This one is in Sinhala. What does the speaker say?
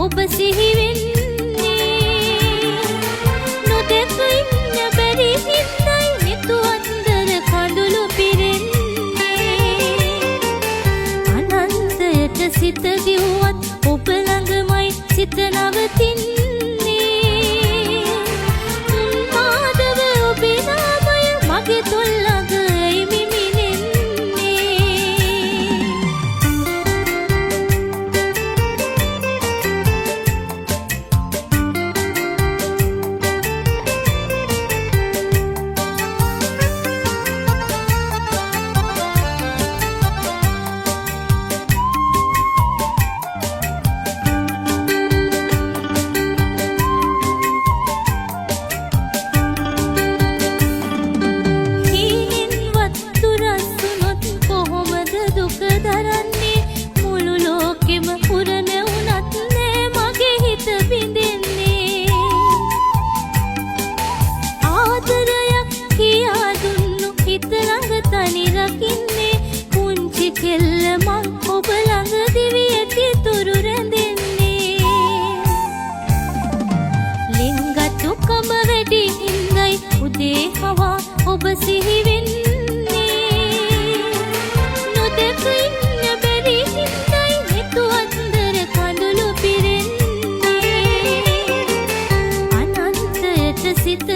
ඔබ සිහි වෙන්නේ නොදැක ඉන්න බැරි හින්දයි නිතු අන්දර කඳුළු පිරෙන්නේ අනන්තයට සිත දිව්වත් ඔබ ළඟමයි සිත නවතින්නේ උන්මාදව ඔබේ නාමය මගේ තොල් ළඟ ඇයි ඔබ ළඟ දිවියති තුරු රැඳෙන්නේ ලිංගතුකම වැඩි හින්දයි උදේ හවා ඔබ සිහි වෙන්නේ නොදැක ඉන්න බැරි හින්දයි නිතු අන්දර කඳුළු පිරෙන්නේ අනන්තයට සිත